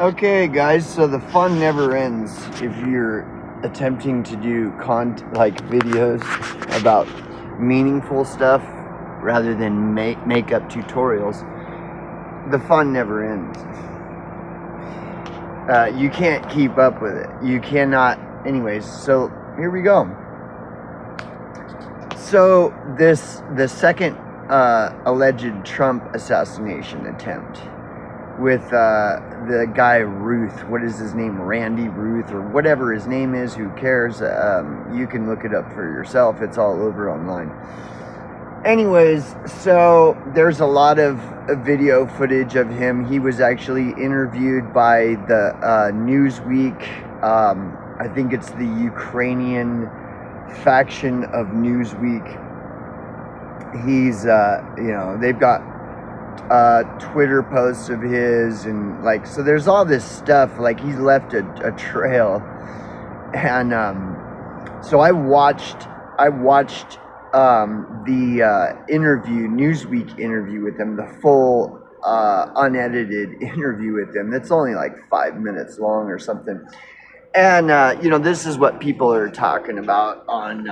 Okay, guys, so the fun never ends if you're attempting to do videos about meaningful stuff rather than makeup tutorials. The fun never ends. You can't keep up with it. You cannot. Anyways, so here we go. So the second alleged Trump assassination attempt with the guy Ruth, what is his name, Randy Ruth, or whatever his name is, who cares? You can look it up for yourself. It's all over online. Anyways, so there's a lot of video footage of him. He was actually interviewed by the Newsweek. I think it's the Ukrainian faction of Newsweek. He's, they've got Twitter posts of his, and so there's all this stuff. He's left a trail, and so I watched the Newsweek interview with him, the full unedited interview with him. That's only 5 minutes long or something. And this is what people are talking about on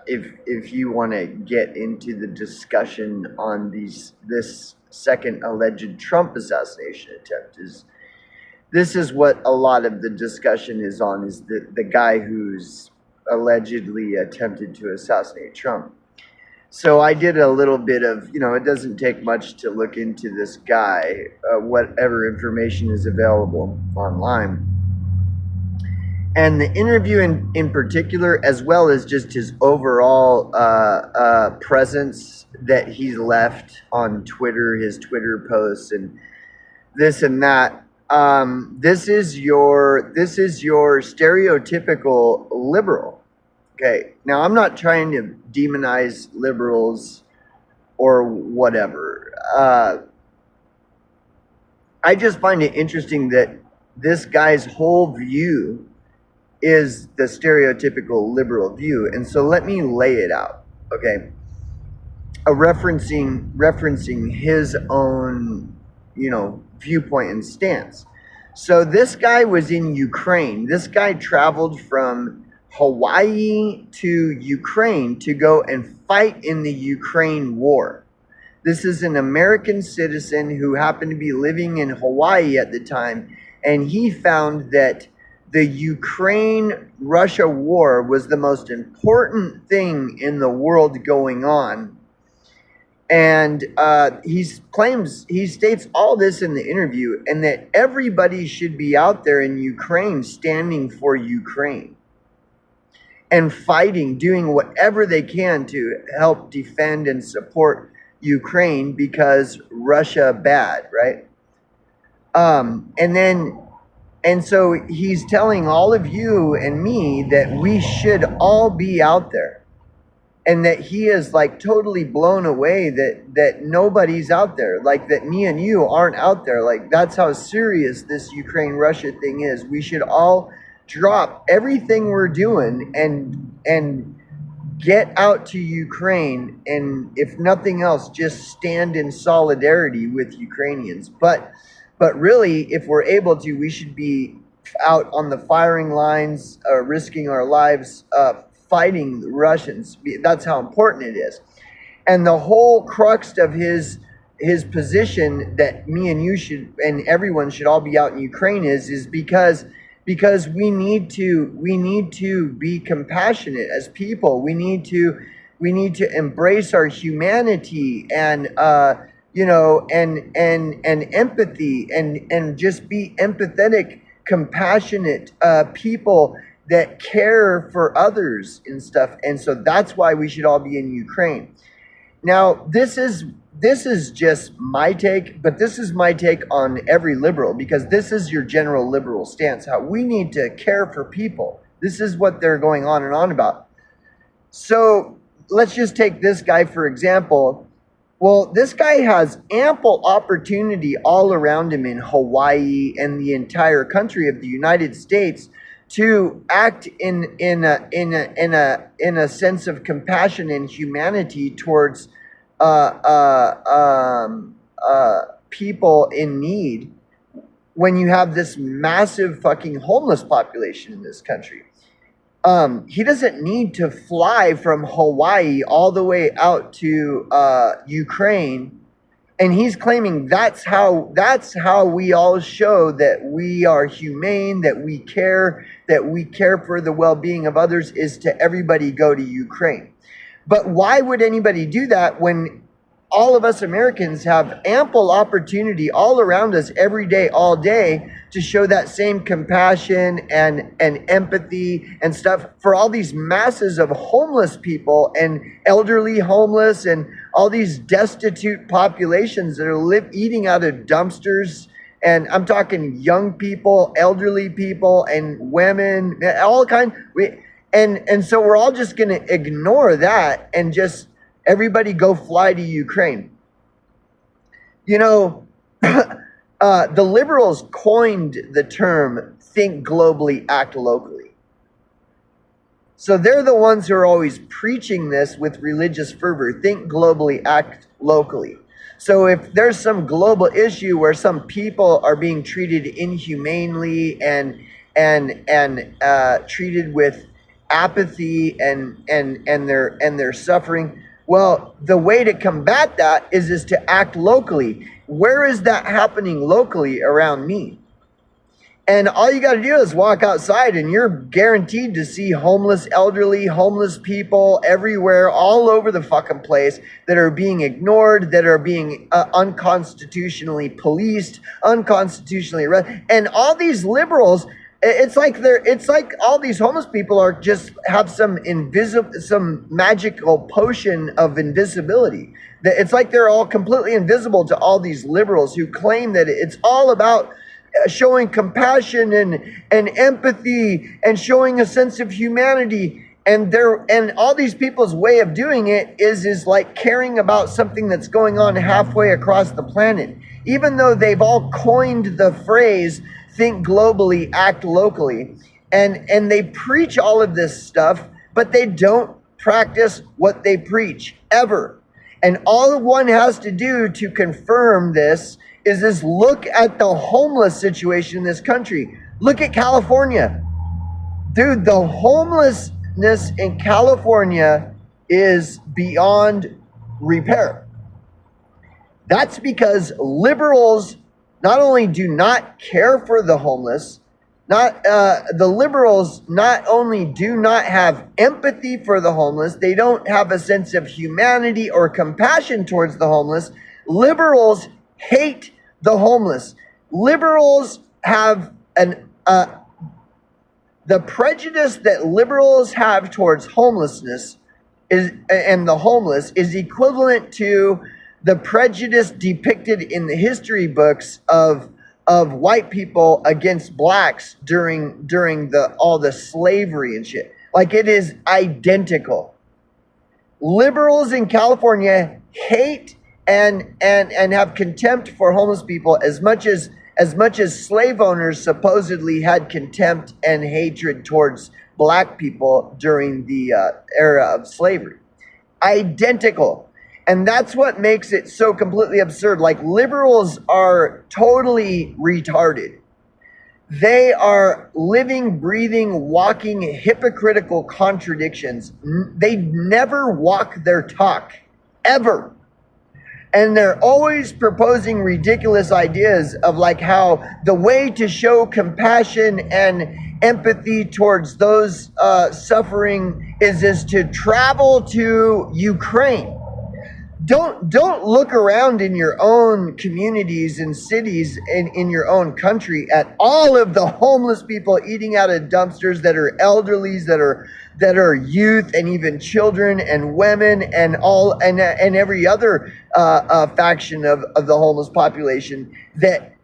if you want to get into the discussion on this second alleged Trump assassination attempt. This is what a lot of the discussion is on, is the guy who's allegedly attempted to assassinate Trump. So I did a little bit of, it doesn't take much to look into this guy, whatever information is available online. And the interview in particular, as well as just his overall presence that he's left on Twitter, his Twitter posts and this and that. This is your stereotypical liberal. Okay, now I'm not trying to demonize liberals or whatever. I just find it interesting that this guy's whole view is the stereotypical liberal view. And so let me lay it out, okay? Referencing his own, viewpoint and stance. So this guy was in Ukraine. This guy traveled from Hawaii to Ukraine to go and fight in the Ukraine war. This is an American citizen who happened to be living in Hawaii at the time, and he found that the Ukraine-Russia war was the most important thing in the world going on. And he states all this in the interview, and that everybody should be out there in Ukraine standing for Ukraine and fighting, doing whatever they can to help defend and support Ukraine because Russia bad, right? And so he's telling all of you and me that we should all be out there, and that he is totally blown away that nobody's out there, that me and you aren't out there. That's how serious this Ukraine-Russia thing is. We should all drop everything we're doing and get out to Ukraine, and if nothing else, just stand in solidarity with Ukrainians. But really, if we're able to, we should be out on the firing lines, risking our lives, fighting the Russians. That's how important it is. And the whole crux of his position that me and you should, and everyone should all be out in Ukraine is because we need to be compassionate as people. We need to embrace our humanity and and empathy and just be empathetic, compassionate people that care for others and stuff. And so that's why we should all be in Ukraine. Now, this is just my take, but this is my take on every liberal, because this is your general liberal stance, how we need to care for people. This is what they're going on and on about. So let's just take this guy, for example. Well, this guy has ample opportunity all around him in Hawaii and the entire country of the United States to act in a sense of compassion and humanity towards people in need, when you have this massive fucking homeless population in this country. He doesn't need to fly from Hawaii all the way out to Ukraine, and he's claiming that's how we all show that we are humane, that we care for the well-being of others, is to everybody go to Ukraine. But why would anybody do that when all of us Americans have ample opportunity all around us every day, all day, to show that same compassion and empathy and stuff for all these masses of homeless people and elderly homeless and all these destitute populations that are eating out of dumpsters? And I'm talking young people, elderly people, and women, all kinds. And so we're all just going to ignore that and just everybody go fly to Ukraine. You know, the liberals coined the term think globally, act locally. So they're the ones who are always preaching this with religious fervor. Think globally, act locally. So if there's some global issue where some people are being treated inhumanely and treated with apathy and they're suffering, well, the way to combat that is to act locally. Where is that happening locally around me? And all you got to do is walk outside and you're guaranteed to see homeless, elderly, homeless people everywhere, all over the fucking place, that are being ignored, that are being unconstitutionally policed, unconstitutionally arrested. And all these liberals, it's like all these homeless people are just have some magical potion of invisibility. It's like they're all completely invisible to all these liberals who claim that it's all about showing compassion and empathy and showing a sense of humanity. And all these people's way of doing it is like caring about something that's going on halfway across the planet. Even though they've all coined the phrase think globally, act locally, and they preach all of this stuff, but they don't practice what they preach ever. And all one has to do to confirm this is look at the homeless situation in this country. Look at California. Dude, the homelessness in California is beyond repair. That's because liberals not only do not care for the homeless, the liberals not only do not have empathy for the homeless, they don't have a sense of humanity or compassion towards the homeless. Liberals hate the homeless. Liberals have the prejudice that liberals have towards homelessness and the homeless is equivalent to the prejudice depicted in the history books of white people against blacks during all the slavery and shit. Like, it is identical. Liberals in California hate and have contempt for homeless people as much as slave owners supposedly had contempt and hatred towards black people during the era of slavery. Identical. And that's what makes it so completely absurd. Like, liberals are totally retarded. They are living, breathing, walking hypocritical contradictions. They never walk their talk, ever. And they're always proposing ridiculous ideas of like how the way to show compassion and empathy towards those suffering is to travel to Ukraine. Don't look around in your own communities and cities in your own country at all of the homeless people eating out of dumpsters that are elderlies, that are youth, and even children and women and every other faction of the homeless population that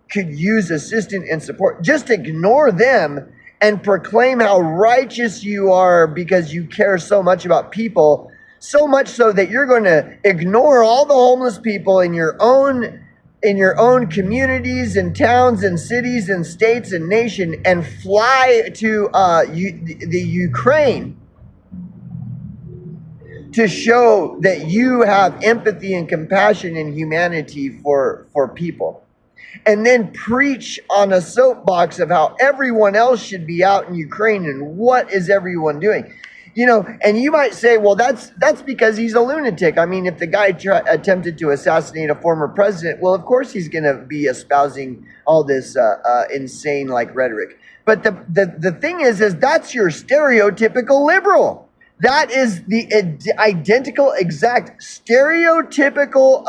could use assistance and support. Just ignore them and proclaim how righteous you are because you care so much about people. So much so that you're going to ignore all the homeless people in your own communities and towns and cities and states and nation and fly to the Ukraine to show that you have empathy and compassion and humanity for people. and then preach on a soapbox of how everyone else should be out in Ukraine and what is everyone doing. You know, and you might say, well, that's because he's a lunatic. I mean, if the guy attempted to assassinate a former president, well, of course he's going to be espousing all this insane like rhetoric. But the thing is that's your stereotypical liberal. That is the identical, exact stereotypical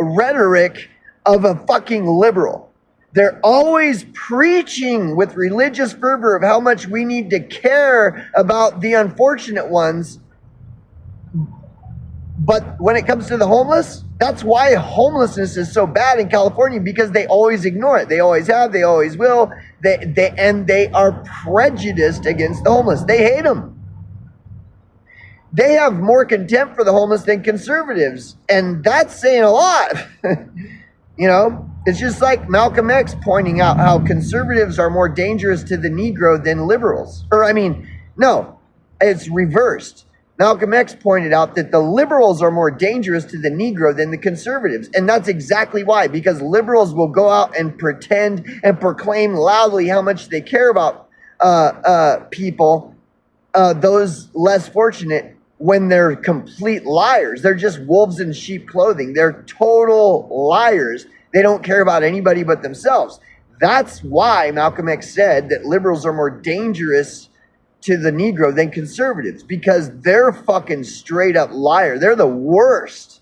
rhetoric of a fucking liberal. They're always preaching with religious fervor of how much we need to care about the unfortunate ones. But when it comes to the homeless, that's why homelessness is so bad in California, because they always ignore it. They always have, they always will. They are prejudiced against the homeless. They hate them. They have more contempt for the homeless than conservatives. And that's saying a lot. You know, it's just like Malcolm X pointing out how conservatives are more dangerous to the Negro than liberals. Or, I mean, no, it's reversed. Malcolm X pointed out that the liberals are more dangerous to the Negro than the conservatives. And that's exactly why, because liberals will go out and pretend and proclaim loudly how much they care about people, those less fortunate, when they're complete liars. They're just wolves in sheep clothing. They're total liars. They don't care about anybody but themselves. That's why Malcolm X said that liberals are more dangerous to the Negro than conservatives, because they're fucking straight up liar. They're the worst.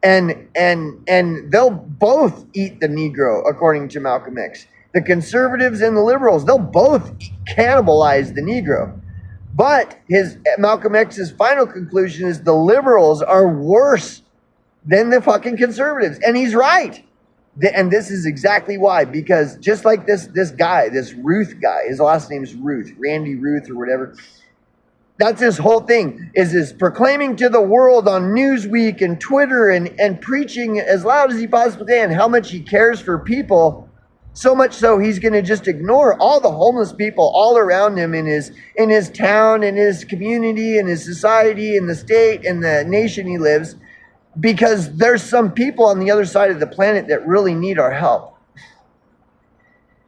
And they'll both eat the Negro, according to Malcolm X. The conservatives and the liberals, they'll both cannibalize the Negro. But Malcolm X's final conclusion is the liberals are worse than the fucking conservatives. And he's right. And this is exactly why. Because just like this guy, this Ruth guy, his last name's Ruth, Randy Ruth or whatever. That's his whole thing, is proclaiming to the world on Newsweek and Twitter and preaching as loud as he possibly can how much he cares for people. So much so he's going to just ignore all the homeless people all around him in his town, in his community, in his society, in the state, in the nation he lives, because there's some people on the other side of the planet that really need our help.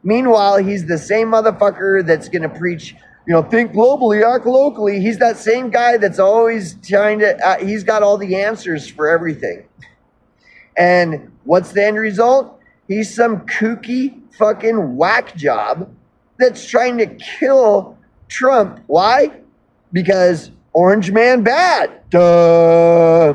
Meanwhile, he's the same motherfucker that's going to preach, you know, think globally, act locally. He's that same guy that's always trying to, he's got all the answers for everything. And what's the end result? He's some kooky fucking whack job that's trying to kill Trump. Why? Because Orange Man bad. Duh.